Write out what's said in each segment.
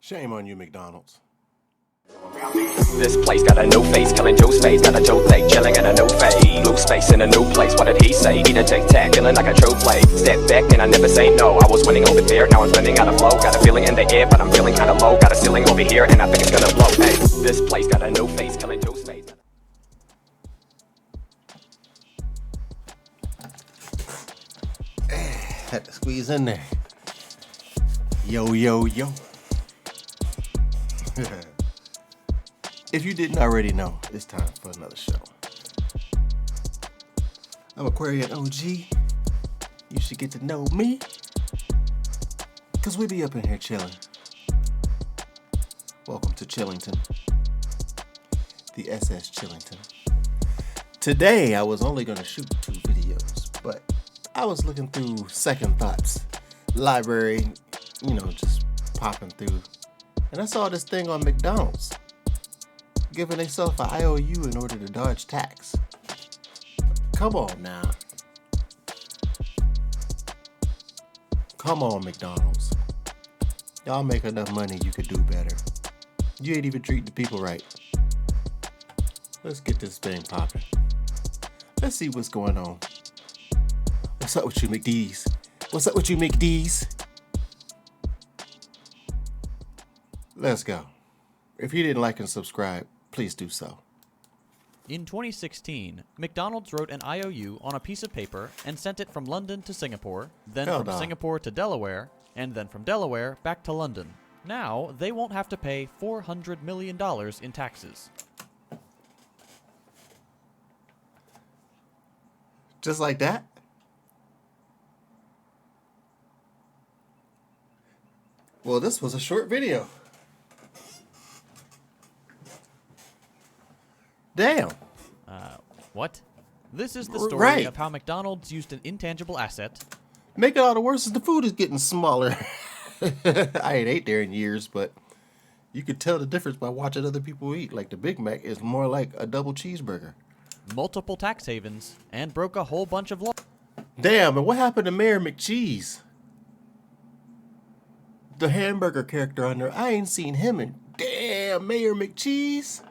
Shame on you, McDonald's. This place got a new face, killing Joe's face. Got a Joe thing, chilling in a new fade. Lose space in a new place, what did he say? Eat a tic-tac, feeling like a true play. Step back and I never say no. I was winning over there, now I'm spinning out of flow. Got a feeling in the air, but I'm feeling kinda low. Got a ceiling over here, and I think it's gonna blow. Hey, this place got a new face, killing Joe's face. Had to squeeze in there. Yo, yo, yo. If you didn't already know, it's time for another show. I'm Aquarian OG. You should get to know me. Cause we be up in here chilling. Welcome to Chillington. The SS Chillington. Today I was only gonna shoot 2 videos, but I was looking through Second Thoughts library, just popping through. And I saw this thing on McDonald's, giving themselves an IOU in order to dodge tax. Come on now. Come on, McDonald's. Y'all make enough money, you could do better. You ain't even treating the people right. Let's get this thing popping. Let's see what's going on. What's up with you, McD's? What's up with you, McD's? Let's go. If you didn't like and subscribe, please do so. In 2016, McDonald's wrote an IOU on a piece of paper and sent it from London to Singapore, then from Singapore to Delaware, and then from Delaware back to London. Now, they won't have to pay $400 million in taxes. Just like that? Well, this was a short video. Damn. What? This is the story of how McDonald's used an intangible asset. Make it all the worse is the food is getting smaller. I ain't ate there in years, but you could tell the difference by watching other people eat. Like the Big Mac is more like a double cheeseburger. Multiple tax havens, and broke a whole bunch of laws. Damn, and what happened to Mayor McCheese? The hamburger character on there, I ain't seen him in damn Mayor McCheese.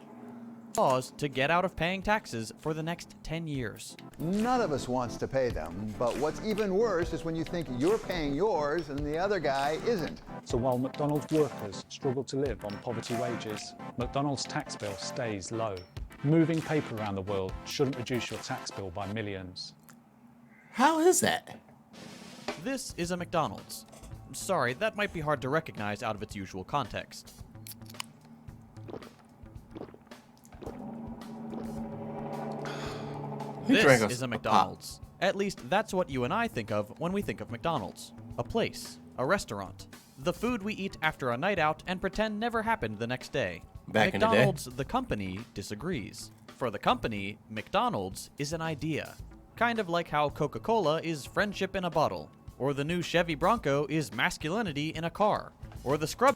To get out of paying taxes for the next 10 years. None of us wants to pay them, but what's even worse is when you think you're paying yours and the other guy isn't. So while McDonald's workers struggle to live on poverty wages, McDonald's tax bill stays low. Moving paper around the world shouldn't reduce your tax bill by millions. How is that? This is a McDonald's. Sorry, that might be hard to recognize out of its usual context. This is a McDonald's. At least that's what you and I think of when we think of McDonald's. A place, a restaurant. The food we eat after a night out and pretend never happened the next day. Back McDonald's, in the day. The company, disagrees. For the company, McDonald's is an idea. Kind of like how Coca-Cola is friendship in a bottle. Or the new Chevy Bronco is masculinity in a car. Or the Scrub...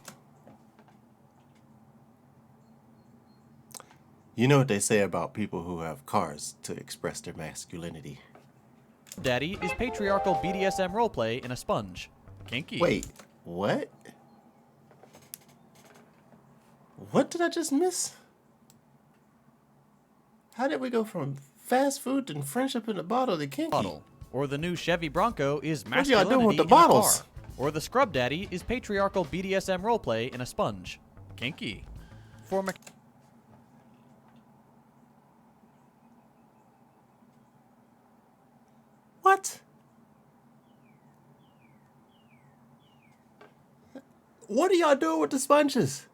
You know what they say about people who have cars to express their masculinity. Daddy is patriarchal BDSM roleplay in a sponge. Kinky. Wait, what? What did I just miss? How did we go from fast food and friendship in a bottle to kinky? Bottle. Or the new Chevy Bronco is What y'all masculinity doing with the in bottles? a car. Or the Scrub Daddy is patriarchal BDSM roleplay in a sponge. Kinky. For What? What are y'all doing with the sponges?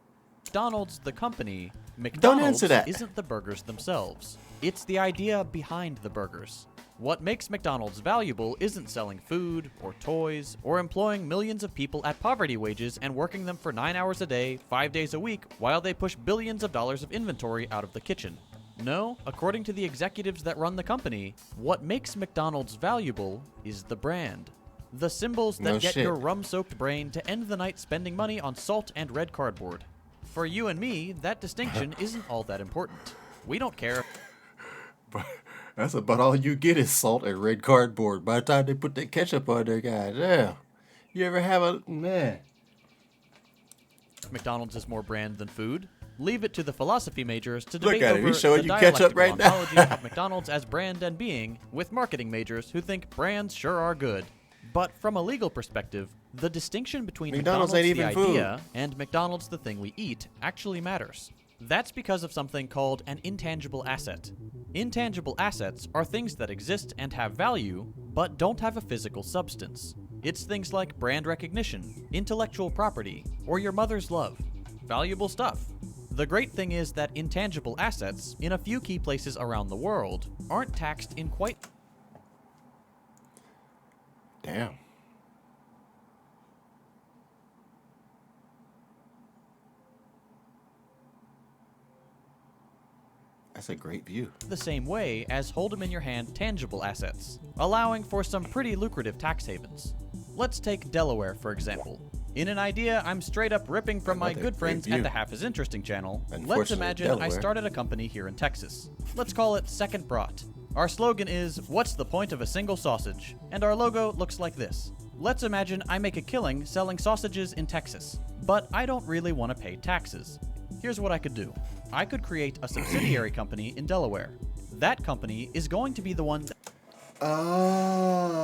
McDonald's, the company, Don't McDonald's answer that. isn't the burgers themselves. It's the idea behind the burgers. What makes McDonald's valuable isn't selling food, or toys, or employing millions of people at poverty wages and working them for 9 hours a day, 5 days a week, while they push billions of dollars of inventory out of the kitchen. No, according to the executives that run the company, what makes McDonald's valuable is the brand. The symbols that get your rum-soaked brain to end the night spending money on salt and red cardboard. For you and me, that distinction isn't all that important. We don't care. But that's about all you get is salt and red cardboard. By the time they put that ketchup on there, goddamn. You ever have a... Man. McDonald's is more brand than food. Leave it to the philosophy majors to Look debate at him, over he's showing the you ketchup dialectical right now. ontology of McDonald's as brand and being, with marketing majors who think brands sure are good. But from a legal perspective, the distinction between McDonald's McDonald's ain't the even idea and McDonald's the thing we eat actually matters. That's because of something called an intangible asset. Intangible assets are things that exist and have value, but don't have a physical substance. It's things like brand recognition, intellectual property, or your mother's love. Valuable stuff. The great thing is that intangible assets, in a few key places around the world, aren't taxed in quite... Damn. That's a great view. the same way as hold-them-in-your-hand tangible assets, allowing for some pretty lucrative tax havens. Let's take Delaware, for example. In an idea I'm straight up ripping from my Another good friends great at view. the Half is Interesting channel, let's Unfortunately, imagine I Delaware. started a company here in Texas. Let's call it Second Brought. Our slogan is, "What's the point of a single sausage?" And our logo looks like this. Let's imagine I make a killing selling sausages in Texas, but I don't really want to pay taxes. Here's what I could do. I could create a subsidiary company in Delaware. That company is going to be the one that Oh,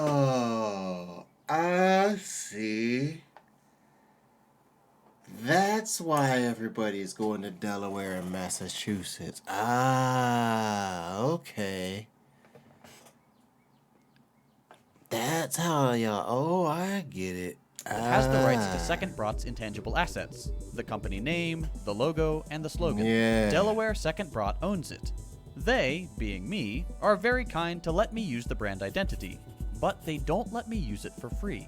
I see. That's why everybody's going to Delaware and Massachusetts. Ah, okay. That's how y'all. Oh, I get it. has the rights to Second Brought's intangible assets, the company name, the logo, and the slogan. Yeah. Delaware Second Brought owns it. They, being me, are very kind to let me use the brand identity, but they don't let me use it for free.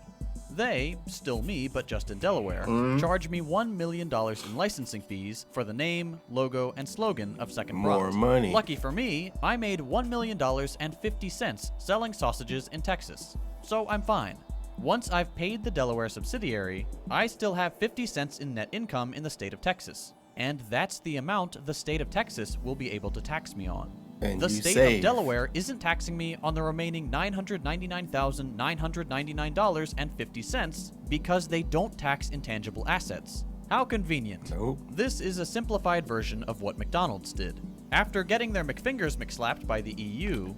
They, still me but just in Delaware, charge me $1 million in licensing fees for the name, logo, and slogan of Second Brought. More money. Lucky for me, I made $1,000,050 selling sausages in Texas, so I'm fine. Once I've paid the Delaware subsidiary, I still have 50 cents in net income in the state of Texas, and that's the amount the state of Texas will be able to tax me on. And The you state save. of Delaware isn't taxing me on the remaining $999,999.50 because they don't tax intangible assets. How convenient. Nope. This is a simplified version of what McDonald's did. After getting their McFingers McSlapped by the EU,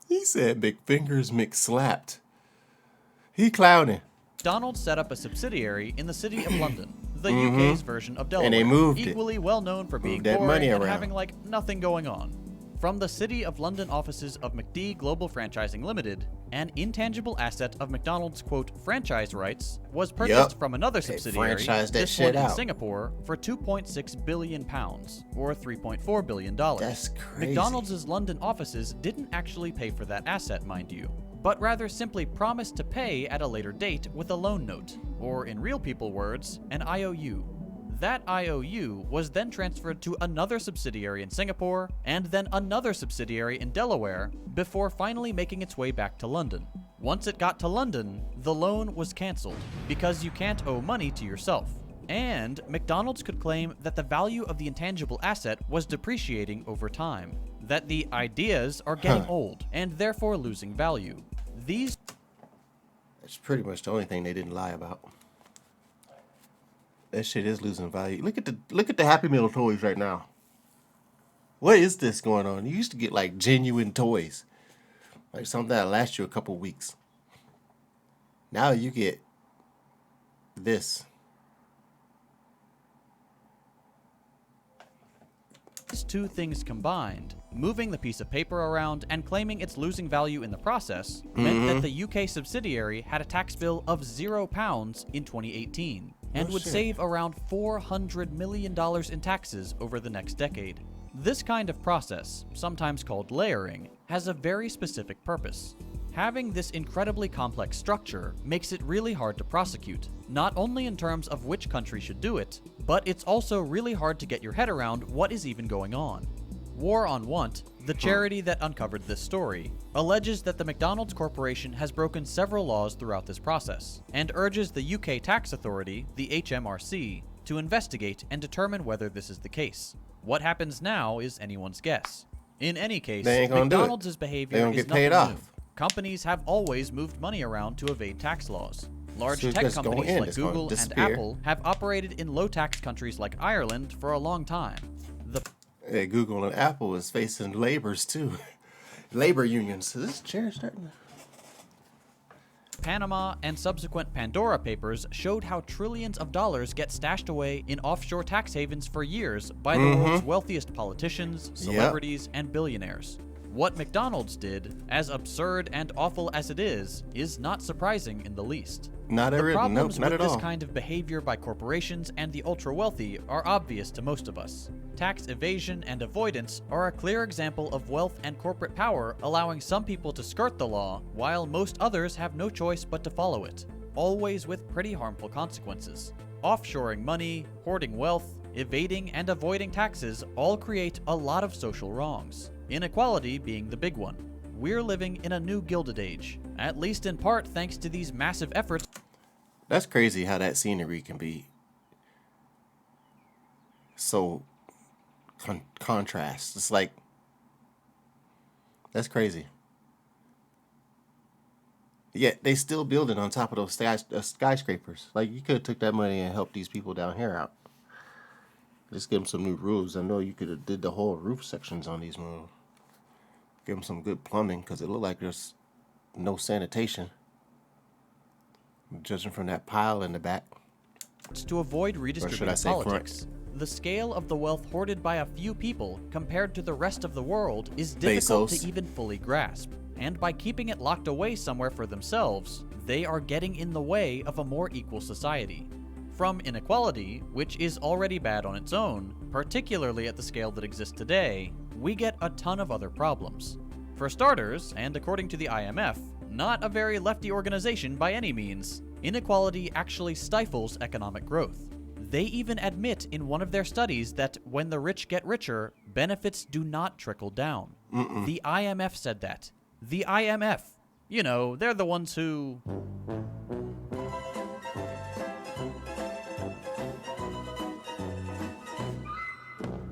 He said McFingers McSlapped. He clowning. McDonald's set up a subsidiary in the city of London, the UK's version of Delaware, they moved it. equally well known for being Moved that boring money and around. having like nothing going on. From the City of London offices of McD Global Franchising Limited, an intangible asset of McDonald's quote franchise rights was purchased Yup. from another They subsidiary, franchised that this shit one in out. Singapore, for £2.6 billion, or $3.4 billion. That's crazy. McDonald's London offices didn't actually pay for that asset, mind you, but rather simply promised to pay at a later date with a loan note, or in real people words, an IOU. That IOU was then transferred to another subsidiary in Singapore, and then another subsidiary in Delaware, before finally making its way back to London. Once it got to London, the loan was cancelled, because you can't owe money to yourself. And McDonald's could claim that the value of the intangible asset was depreciating over time, that the ideas are getting old, and therefore losing value. These That's pretty much the only thing they didn't lie about. That shit is losing value. Look at the Happy Meal toys right now. What is this going on? You used to get like genuine toys, like something that'll last you a couple weeks. Now you get this. two things combined, moving the piece of paper around and claiming it's losing value in the process, meant that the UK subsidiary had a tax bill of £0 in 2018 and would shit. save around $400 million in taxes over the next decade. This kind of process, sometimes called layering, has a very specific purpose. Having this incredibly complex structure makes it really hard to prosecute, not only in terms of which country should do it, but it's also really hard to get your head around what is even going on. War on Want, the charity that uncovered this story, alleges that the McDonald's Corporation has broken several laws throughout this process, and urges the UK tax authority, the HMRC, to investigate and determine whether this is the case. What happens now is anyone's guess. In any case, They ain't gonna do it. McDonald's behavior They don't is get paid nothing off. new. Companies have always moved money around to evade tax laws. Large So it's tech just going companies in, like it's going to Google and disappear. Apple have operated in low-tax countries like Ireland for a long time. The Yeah, Google and Apple is facing labors too. Labor unions. So this chair starting to... Panama and subsequent Pandora Papers showed how trillions of dollars get stashed away in offshore tax havens for years by the world's wealthiest politicians, celebrities, and billionaires. What McDonald's did, as absurd and awful as it is not surprising in the least. Not The at problems not with at this all. kind of behavior by corporations and the ultra-wealthy are obvious to most of us. Tax evasion and avoidance are a clear example of wealth and corporate power allowing some people to skirt the law, while most others have no choice but to follow it, always with pretty harmful consequences. Offshoring money, hoarding wealth, evading and avoiding taxes all create a lot of social wrongs, inequality being the big one. We're living in a new Gilded Age, at least in part thanks to these massive efforts. That's crazy how that scenery can be so contrast. It's like, that's crazy. Yet they still building on top of those skyscrapers. Like, you could have took that money and helped these people down here out. Just give them some new roofs. I know you could have did the whole roof sections on these moons. Give them some good plumbing, because it looked like there's no sanitation. Judging from that pile in the back. To avoid Or should I redistributive say politics. The scale of the wealth hoarded by a few people compared to the rest of the world is difficult Bezos. to even fully grasp. And by keeping it locked away somewhere for themselves, they are getting in the way of a more equal society. From inequality, which is already bad on its own, particularly at the scale that exists today, we get a ton of other problems. For starters, and according to the IMF, not a very lefty organization by any means, inequality actually stifles economic growth. They even admit in one of their studies that when the rich get richer, benefits do not trickle down. The IMF said that. The IMF. You know, they're the ones who...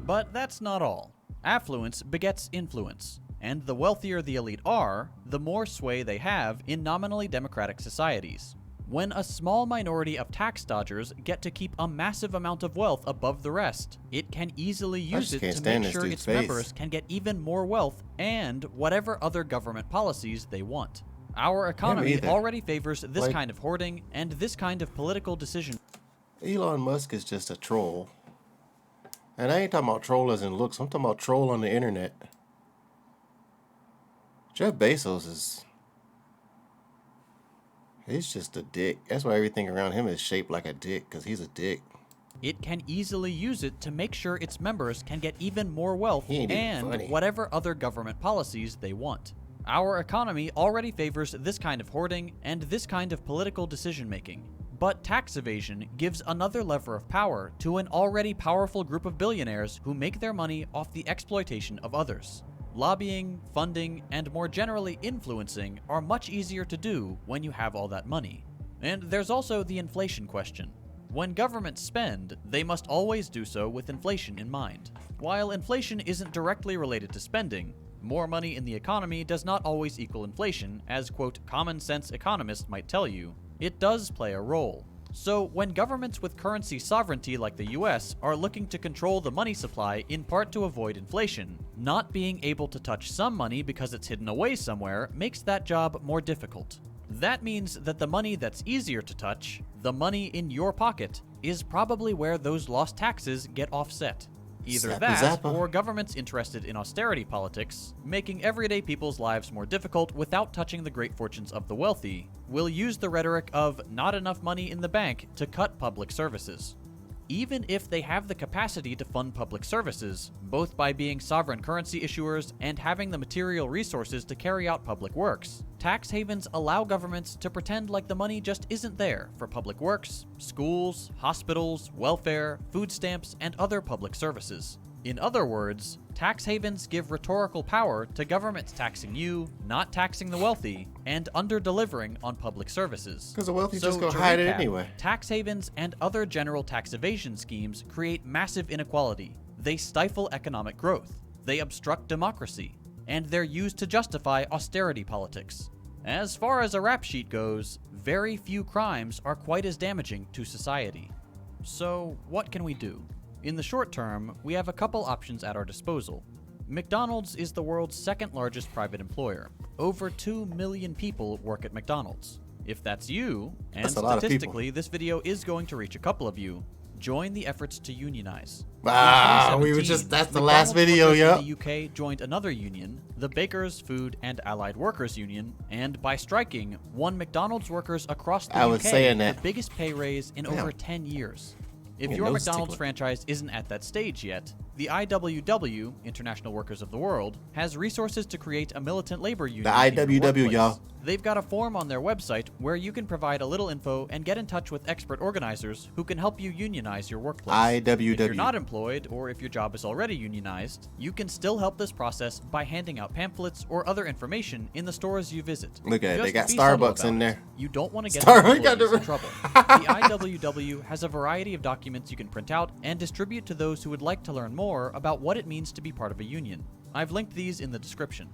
But that's not all. Affluence begets influence, and the wealthier the elite are, the more sway they have in nominally democratic societies. When a small minority of tax dodgers get to keep a massive amount of wealth above the rest, it can easily use it to make sure its members can get even more wealth and whatever other government policies they want. Our economy already favors this kind of hoarding and this kind of political decision. Elon Musk is just a troll. And I ain't talking about troll as in looks. I'm talking about troll on the internet. Jeff Bezos is... he's just a dick. That's why everything around him is shaped like a dick, because he's a dick. It can easily use it to make sure its members can get even more wealth and whatever other government policies they want. Our economy already favors this kind of hoarding and this kind of political decision-making. But tax evasion gives another lever of power to an already powerful group of billionaires who make their money off the exploitation of others. Lobbying, funding, and more generally influencing are much easier to do when you have all that money. And there's also the inflation question. When governments spend, they must always do so with inflation in mind. While inflation isn't directly related to spending, more money in the economy does not always equal inflation, as, quote, common sense economists might tell you. It does play a role. So when governments with currency sovereignty like the US are looking to control the money supply in part to avoid inflation, not being able to touch some money because it's hidden away somewhere makes that job more difficult. That means that the money that's easier to touch, the money in your pocket, is probably where those lost taxes get offset. Either that, or governments interested in austerity politics, making everyday people's lives more difficult without touching the great fortunes of the wealthy, will use the rhetoric of not enough money in the bank to cut public services. Even if they have the capacity to fund public services, both by being sovereign currency issuers and having the material resources to carry out public works, tax havens allow governments to pretend like the money just isn't there for public works, schools, hospitals, welfare, food stamps, and other public services. In other words, tax havens give rhetorical power to governments taxing you, not taxing the wealthy, and under-delivering on public services. Because the wealthy just go hide it anyway. Tax havens and other general tax evasion schemes create massive inequality. They stifle economic growth. They obstruct democracy. And they're used to justify austerity politics. As far as a rap sheet goes, very few crimes are quite as damaging to society. So, what can we do? In the short term, we have a couple options at our disposal. McDonald's is the world's second largest private employer. Over 2 million people work at McDonald's. If that's you, and That's a lot of people. statistically this video is going to reach a couple of you, join the efforts to unionize. Ah, we were 2017, that's the last McDonald's video, workers yep. in the UK joined another union, the Bakers, Food and Allied Workers Union, and by striking, won McDonald's workers across the I was UK saying that. the biggest pay raise in over 10 years. If Yeah, your no McDonald's stickler. franchise isn't at that stage yet, the IWW, International Workers of the World, has resources to create a militant labor union. The in your IWW, workplace. y'all. They've got a form on their website where you can provide a little info and get in touch with expert organizers who can help you unionize your workplace. IWW. If you're not employed, or if your job is already unionized, you can still help this process by handing out pamphlets or other information in the stores you visit. Look at it, they Just got be subtle Starbucks in about it. there. You don't want to get Starbucks the got employees the- in trouble. The IWW has a variety of documents you can print out and distribute to those who would like to learn more about what it means to be part of a union. I've linked these in the description.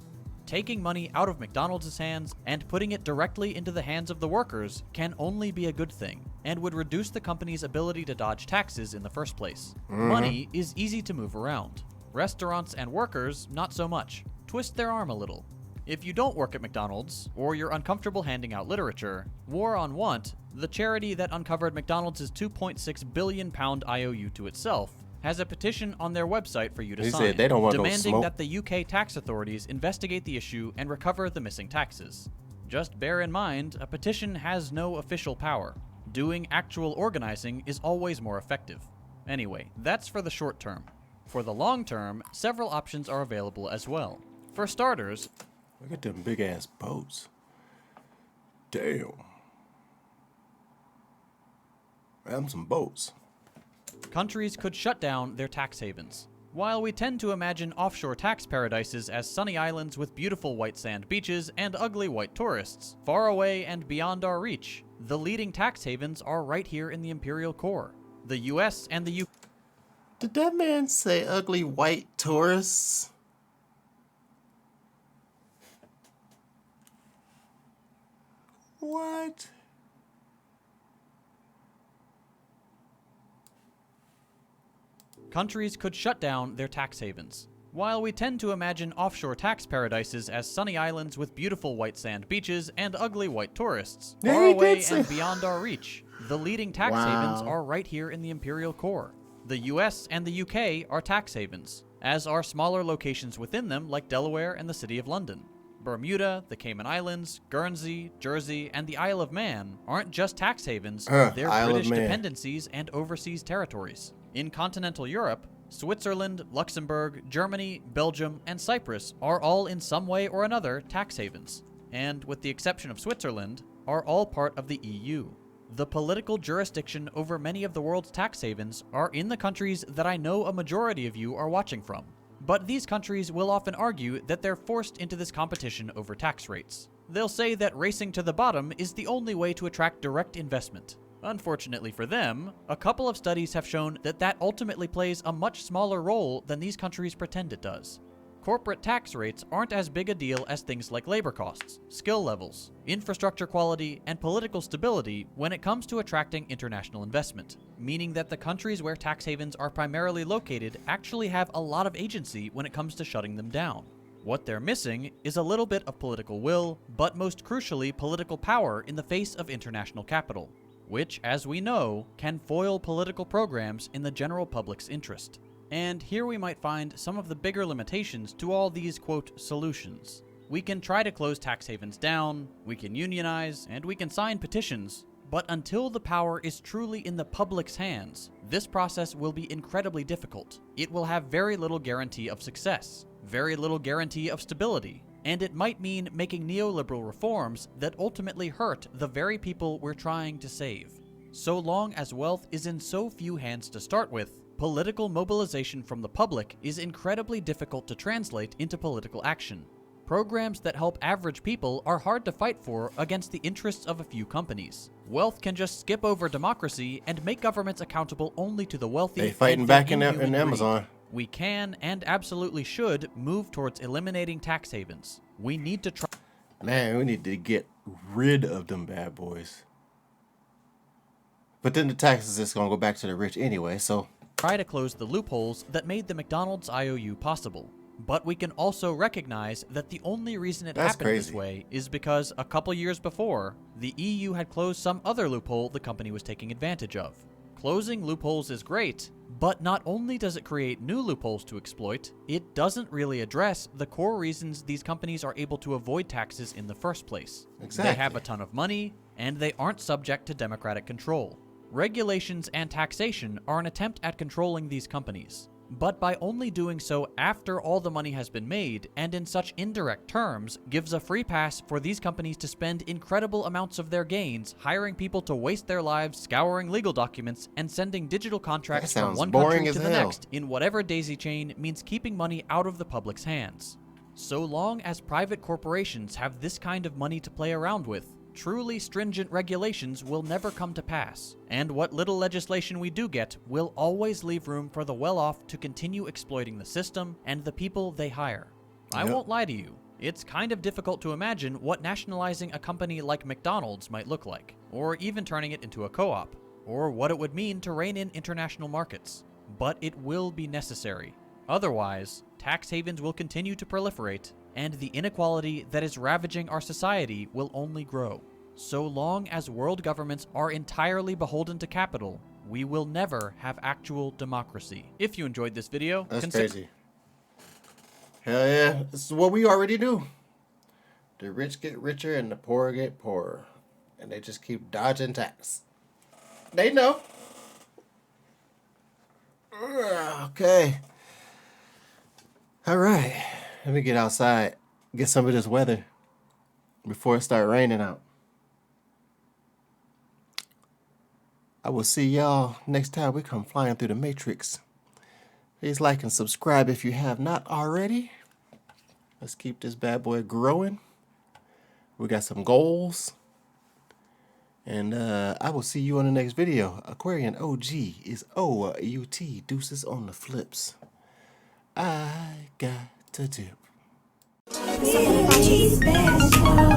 Taking money out of McDonald's hands and putting it directly into the hands of the workers can only be a good thing, and would reduce the company's ability to dodge taxes in the first place. Money is easy to move around. Restaurants and workers, not so much. Twist their arm a little. If you don't work at McDonald's, or you're uncomfortable handing out literature, War on Want, the charity that uncovered McDonald's £2.6 billion IOU to itself, has a petition on their website for you to They sign, said they don't want no demanding smoke. that the UK tax authorities investigate the issue and recover the missing taxes. Just bear in mind, a petition has no official power. Doing actual organizing is always more effective. Anyway, that's for the short term. For the long term, several options are available as well. For starters, Look at them big ass boats. Damn. Them some boats. countries could shut down their tax havens. While we tend to imagine offshore tax paradises as sunny islands with beautiful white sand beaches and ugly white tourists, far away and beyond our reach, the leading tax havens are right here in the imperial core. The US and the UK. Did that man say ugly white tourists? What? Countries could shut down their tax havens. While we tend to imagine offshore tax paradises as sunny islands with beautiful white sand beaches and ugly white tourists, Yeah, far he did away say- and beyond our reach, the leading tax havens Wow. are right here in the imperial core. The US and the UK are tax havens, as are smaller locations within them like Delaware and the City of London. Bermuda, the Cayman Islands, Guernsey, Jersey, and the Isle of Man aren't just tax havens, they're Isle of British Man. dependencies and overseas territories. In continental Europe, Switzerland, Luxembourg, Germany, Belgium, and Cyprus are all in some way or another tax havens, and with the exception of Switzerland, are all part of the EU. The political jurisdiction over many of the world's tax havens are in the countries that I know a majority of you are watching from. But these countries will often argue that they're forced into this competition over tax rates. They'll say that racing to the bottom is the only way to attract direct investment. Unfortunately for them, a couple of studies have shown that that ultimately plays a much smaller role than these countries pretend it does. Corporate tax rates aren't as big a deal as things like labor costs, skill levels, infrastructure quality, and political stability when it comes to attracting international investment, meaning that the countries where tax havens are primarily located actually have a lot of agency when it comes to shutting them down. What they're missing is a little bit of political will, but most crucially political power in the face of international capital, which, as we know, can foil political programs in the general public's interest. And here we might find some of the bigger limitations to all these, quote, solutions. We can try to close tax havens down, we can unionize, and we can sign petitions, but until the power is truly in the public's hands, this process will be incredibly difficult. It will have very little guarantee of success, very little guarantee of stability, and it might mean making neoliberal reforms that ultimately hurt the very people we're trying to save. So long as wealth is in so few hands to start with, political mobilization from the public is incredibly difficult to translate into political action. Programs that help average people are hard to fight for against the interests of a few companies. Wealth can just skip over democracy and make governments accountable only to the wealthy. They fighting and back their in inhuman greed. Amazon. We can and absolutely should move towards eliminating tax havens. We need to try. Man, we need to get rid of them bad boys. But then the taxes is going to go back to the rich anyway, so. Try to close the loopholes that made the McDonald's IOU possible. But we can also recognize that the only reason it happened this way is because a couple years before, the EU had closed some other loophole the company was taking advantage of. Closing loopholes is great, but not only does it create new loopholes to exploit, it doesn't really address the core reasons these companies are able to avoid taxes in the first place. Exactly. They have a ton of money, and they aren't subject to democratic control. Regulations and taxation are an attempt at controlling these companies. But by only doing so after all the money has been made, and in such indirect terms, gives a free pass for these companies to spend incredible amounts of their gains hiring people to waste their lives scouring legal documents and sending digital contracts from one country to the next in whatever daisy chain means keeping money out of the public's hands. So long as private corporations have this kind of money to play around with, truly stringent regulations will never come to pass, and what little legislation we do get will always leave room for the well-off to continue exploiting the system and the people they hire. I won't lie to you, it's kind of difficult to imagine what nationalizing a company like McDonald's might look like, or even turning it into a co-op, or what it would mean to rein in international markets. But it will be necessary. Otherwise, tax havens will continue to proliferate, and the inequality that is ravaging our society will only grow. So long as world governments are entirely beholden to capital, we will never have actual democracy. If you enjoyed this video, that's crazy. Hell yeah, this is what we already knew. The rich get richer and the poor get poorer. And they just keep dodging tax. They know. Okay. All right. Let me get outside, get some of this weather before it starts raining out. I will see y'all next time we come flying through the Matrix. Please like and subscribe if you have not already. Let's keep this bad boy growing. We got some goals. And I will see you on the next video. Aquarian OG is O-U-T. Deuces on the flips. I got to dip. Really special.